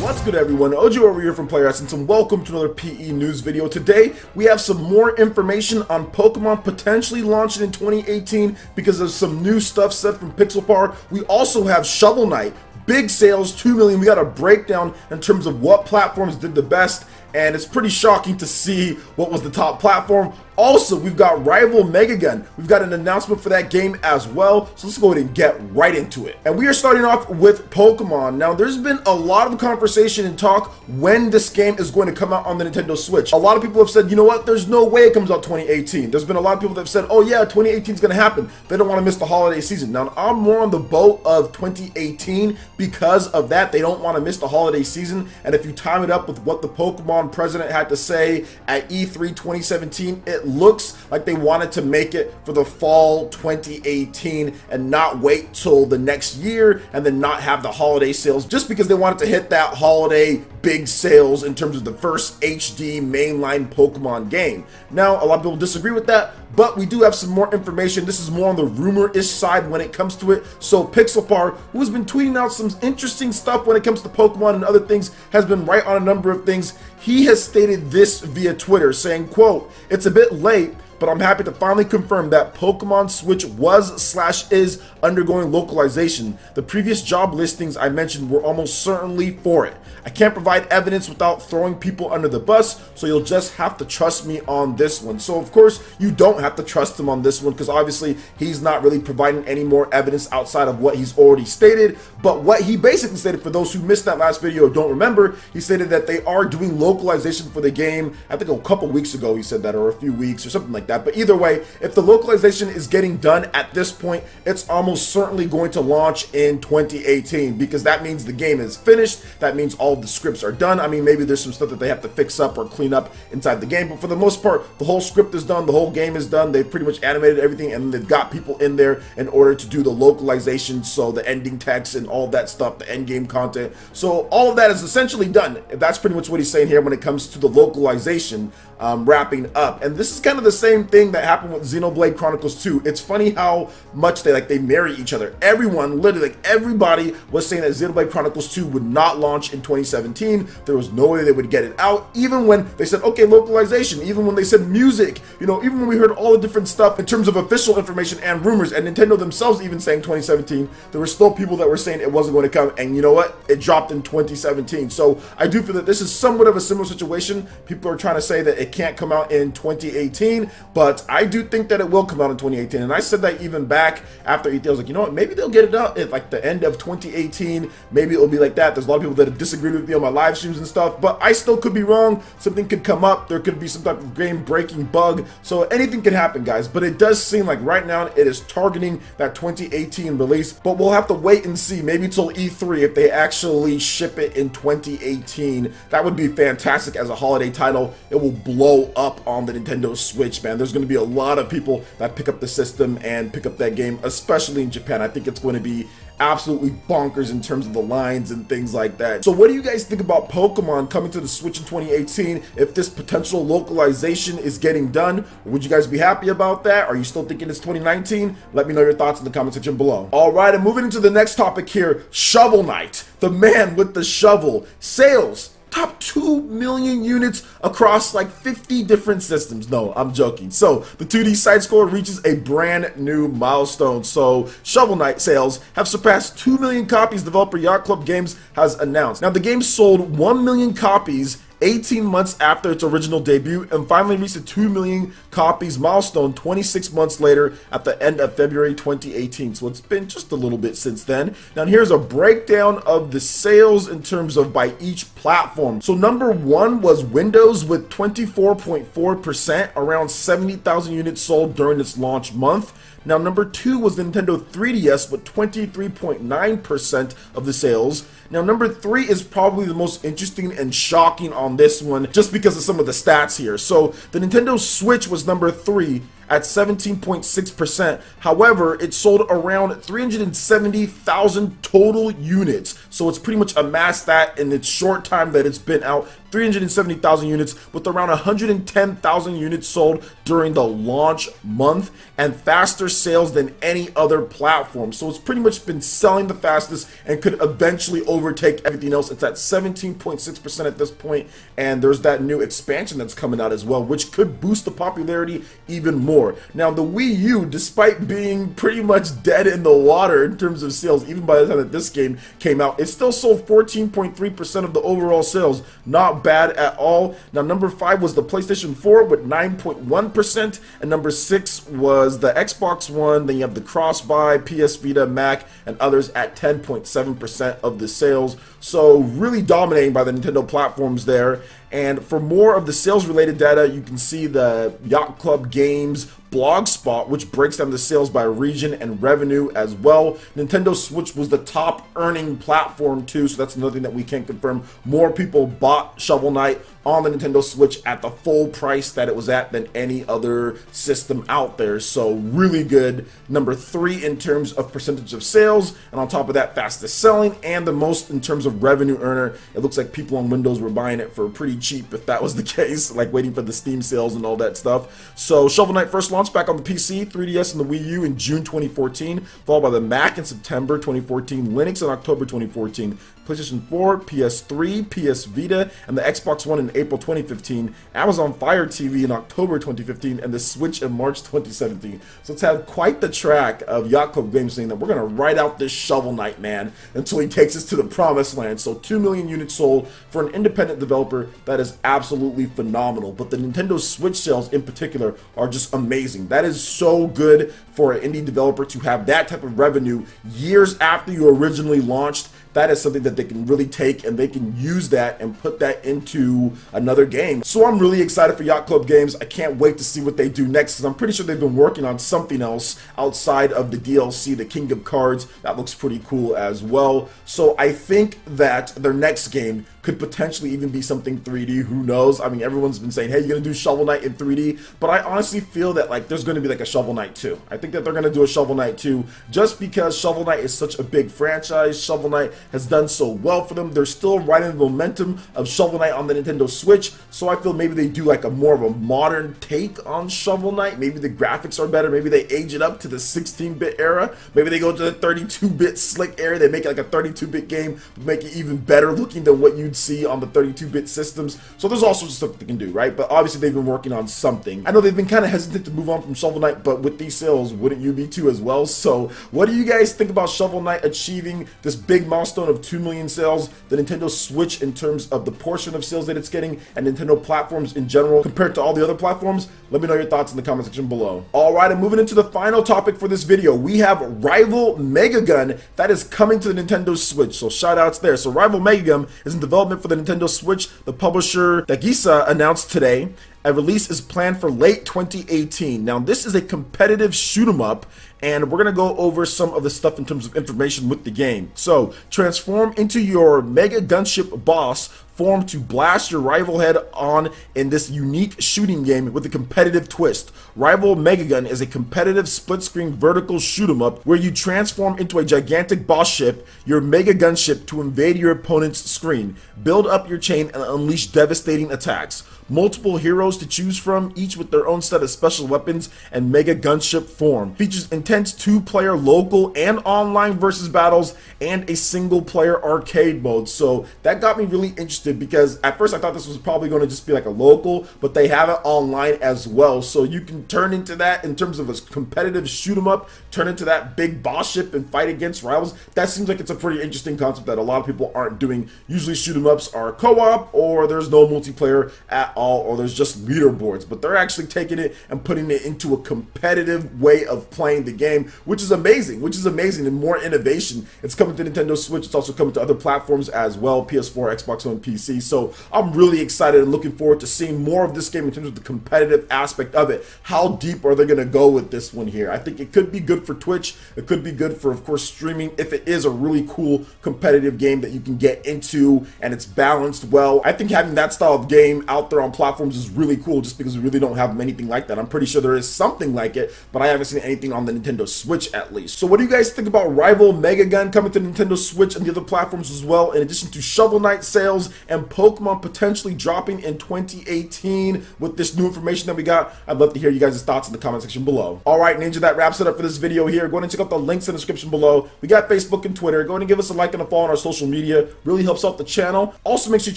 What's good, everyone? Ojo over here from Player Essence, and welcome to another PE news video. Today we have some more information on Pokemon potentially launching in 2018 because of some new stuff said from Pixelpar. We also have Shovel Knight, big sales, 2 million. We got a breakdown in terms of what platforms did the best, and it's pretty shocking to see what was the top platform. Also, we've got Rival Megagun. We've got an announcement for that game as well, so let's go ahead and get right into it. And we are starting off with Pokemon. Now, there's been a lot of conversation and talk when this game is going to come out on the Nintendo Switch. A lot of people have said, you know what, there's no way it comes out 2018. There's been a lot of people that have said, oh yeah, 2018 is going to happen. They don't want to miss the holiday season. Now, I'm more on the boat of 2018 because of that. They don't want to miss the holiday season, and if you time it up with what the Pokemon president had to say at E3 2017, it looks like they wanted to make it for the fall 2018 and not wait till the next year and then not have the holiday sales, just because they wanted to hit that holiday big sales in terms of the first HD mainline Pokemon game. Now, a lot of people disagree with that, but we do have some more information. This is more on the rumor-ish side when it comes to it. So Pixelpar, who has been tweeting out some interesting stuff when it comes to Pokemon and other things, has been right on a number of things. He has stated this via Twitter, saying, quote, "It's a bit late, but I'm happy to finally confirm that Pokemon Switch was/is undergoing localization. The previous job listings I mentioned were almost certainly for it. I can't provide evidence without throwing people under the bus, so you'll just have to trust me on this one." So of course, you don't have to trust him on this one because obviously he's not really providing any more evidence outside of what he's already stated. But what he basically stated, for those who missed that last video or don't remember, he stated that they are doing localization for the game. I think a couple weeks ago he said that, or a few weeks or something like that. But either way, if the localization is getting done at this point, it's almost certainly going to launch in 2018 because that means the game is finished. That means all the scripts are done. I mean, maybe there's some stuff that they have to fix up or clean up inside the game, but for the most part, the whole script is done, the whole game is done. They've pretty much animated everything, and they've got people in there in order to do the localization, so the ending text and all that stuff, the end game content. So all of that is essentially done. That's pretty much what he's saying here when it comes to the localization wrapping up. And this is kind of the same thing that happened with Xenoblade Chronicles 2. It's funny how much they marry each other. Everyone, literally, like everybody was saying that Xenoblade Chronicles 2 would not launch in 2017. There was no way they would get it out, even when they said, okay, localization, even when they said music, you know, even when we heard all the different stuff in terms of official information and rumors, and Nintendo themselves even saying 2017, there were still people that were saying it wasn't going to come, and you know what? It dropped in 2017. So I do feel that this is somewhat of a similar situation. People are trying to say that it can't come out in 2018, but I do think that it will come out in 2018, and I said that even back after E3. I was like, you know what, maybe they'll get it out at like the end of 2018, maybe it'll be like that. There's a lot of people that have disagreed with me on my live streams and stuff, but I still could be wrong. Something could come up, there could be some type of game breaking bug, so anything can happen, guys. But it does seem like right now it is targeting that 2018 release, but we'll have to wait and see, maybe till E3 if they actually ship it in 2018. That would be fantastic as a holiday title. It will blow up on the Nintendo Switch, man. There's going to be a lot of people that pick up the system and pick up that game, especially in Japan. I think it's going to be absolutely bonkers in terms of the lines and things like that. So what do you guys think about Pokemon coming to the Switch in 2018? If this potential localization is getting done, would you guys be happy about that? Are you still thinking it's 2019? Let me know your thoughts in the comment section below. All right, and moving into the next topic here, Shovel Knight, the man with the shovel. Sales top 2 million units across like 50 different systems. No, I'm joking. So the 2D side scroller reaches a brand new milestone. So Shovel Knight sales have surpassed 2 million copies, developer Yacht Club Games has announced. Now the game sold 1 million copies 18 months after its original debut and finally reached the 2 million copies milestone 26 months later at the end of February 2018. So it's been just a little bit since then. Now here's a breakdown of the sales in terms of by each platform. So number 1 was Windows with 24.4%, around 70,000 units sold during its launch month. Now number 2 was the Nintendo 3DS with 23.9% of the sales. Now number 3 is probably the most interesting and shocking on this one just because of some of the stats here. So the Nintendo Switch was number 3 at 17.6%. However, it sold around 370,000 total units. So it's pretty much amassed that in its short time that it's been out. 370,000 units, with around 110,000 units sold during the launch month, and faster sales than any other platform. So it's pretty much been selling the fastest and could eventually overtake everything else. It's at 17.6% at this point, and there's that new expansion that's coming out as well, which could boost the popularity even more. Now, the Wii U, despite being pretty much dead in the water in terms of sales, even by the time that this game came out, it still sold 14.3% of the overall sales. Not bad at all. Now, number 5 was the PlayStation 4 with 9.1%, and number 6 was the Xbox One. Then you have the cross-buy, PS Vita, Mac, and others at 10.7% of the sales. So really dominating by the Nintendo platforms there. And for more of the sales related data, you can see the Yacht Club Games blog spot, which breaks down the sales by region and revenue as well. Nintendo Switch was the top earning platform too, so that's another thing that we can confirm. More people bought Shovel Knight on the Nintendo Switch at the full price that it was at than any other system out there. So really good. Number 3 in terms of percentage of sales, and on top of that, fastest selling and the most in terms of revenue earner. It looks like people on Windows were buying it for pretty cheap if that was the case, like waiting for the Steam sales and all that stuff. So Shovel Knight first launched back on the PC, 3DS, and the Wii U in June 2014, followed by the Mac in September 2014, Linux in October 2014, PlayStation 4, PS3, PS Vita, and the Xbox One in April 2015, Amazon Fire TV in October 2015, and the Switch in March 2017. So it's had quite the track of Yacht Club Games saying that we're going to ride out this Shovel Knight, man, until he takes us to the promised land. So 2 million units sold for an independent developer. That is absolutely phenomenal. But the Nintendo Switch sales in particular are just amazing. That is so good for an indie developer to have that type of revenue years after you originally launched. That is something that they can really take, and they can use that and put that into another game. So I'm really excited for Yacht Club Games. I can't wait to see what they do next, because I'm pretty sure they've been working on something else outside of the DLC, the King of Cards. That looks pretty cool as well. So I think that their next game could potentially even be something 3D. Who knows? I mean, everyone's been saying, hey, you're going to do Shovel Knight in 3D, but I honestly feel that like there's going to be like a Shovel Knight 2. I think that they're going to do a Shovel Knight 2 just because Shovel Knight is such a big franchise. Shovel Knight has done so well for them. They're still riding the momentum of Shovel Knight on the Nintendo Switch, so I feel maybe they do like a more of a modern take on Shovel Knight. Maybe the graphics are better. Maybe they age it up to the 16-bit era. Maybe they go to the 32-bit slick era. They make it like a 32-bit game, but make it even better looking than what you'd see on the 32-bit systems. So there's all sorts of stuff they can do, right? But obviously they've been working on something. I know they've been kind of hesitant to move on from Shovel Knight, but with these sales, wouldn't you be too as well? So what do you guys think about Shovel Knight achieving this big milestone of 2 million sales, the Nintendo Switch in terms of the portion of sales that it's getting, and Nintendo platforms in general compared to all the other platforms? Let me know your thoughts in the comment section below. Alright, and moving into the final topic for this video, we have Rival Megagun that is coming to the Nintendo Switch. So shout outs there. So Rival Megagun is in development for the Nintendo Switch. The publisher Dagisa announced today a release is planned for late 2018. Now, this is a competitive shoot 'em up, and we're gonna go over some of the stuff in terms of information with the game. So, transform into your Mega Gunship boss form to blast your rival head on in this unique shooting game with a competitive twist. Rival Megagun is a competitive split-screen vertical shoot 'em up where you transform into a gigantic boss ship, your Mega Gunship, to invade your opponent's screen, build up your chain, and unleash devastating attacks. Multiple heroes to choose from, each with their own set of special weapons and Mega Gunship form. Features intense 2-player local and online versus battles and a single-player arcade mode. So that got me really interested because at first I thought this was probably going to just be like a local, but they have it online as well. So you can turn into that in terms of a competitive shoot 'em up, turn into that big boss ship and fight against rivals. That seems like it's a pretty interesting concept that a lot of people aren't doing. Usually shoot 'em ups are co-op, or there's no multiplayer at all, or there's just leaderboards, but they're actually taking it and putting it into a competitive way of playing the game, which is amazing, and more innovation. It's coming to Nintendo Switch. It's also coming to other platforms as well, PS4, Xbox One, PC. So I'm really excited and looking forward to seeing more of this game in terms of the competitive aspect of it. How deep are they going to go with this one here? I think it could be good for Twitch. It could be good for, of course, streaming if it is a really cool competitive game that you can get into and it's balanced well. I think having that style of game out there on on platforms is really cool just because we really don't have anything like that. I'm pretty sure there is something like it, but I haven't seen anything on the Nintendo Switch at least. So what do you guys think about Rival Megagun coming to Nintendo Switch and the other platforms as well, in addition to Shovel Knight sales and Pokemon potentially dropping in 2018 with this new information that we got? I'd love to hear you guys' thoughts in the comment section below. Alright, Ninja, that wraps it up for this video here. Go ahead and check out the links in the description below. We got Facebook and Twitter. Go ahead and give us a like and a follow on our social media. Really helps out the channel. Also, make sure you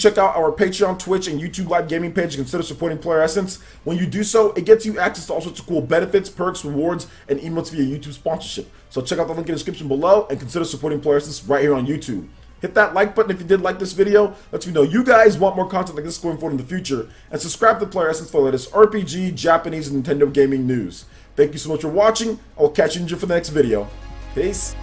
check out our Patreon, Twitch, and YouTube live gaming page and consider supporting Player Essence. When you do so, it gets you access to all sorts of cool benefits, perks, rewards, and emotes via YouTube sponsorship. So check out the link in the description below and consider supporting Player Essence right here on YouTube. Hit that like button if you did like this video. Lets me know you guys want more content like this going forward in the future. And subscribe to Player Essence for the latest RPG, Japanese, and Nintendo gaming news. Thank you so much for watching. I will catch you for the next video. Peace.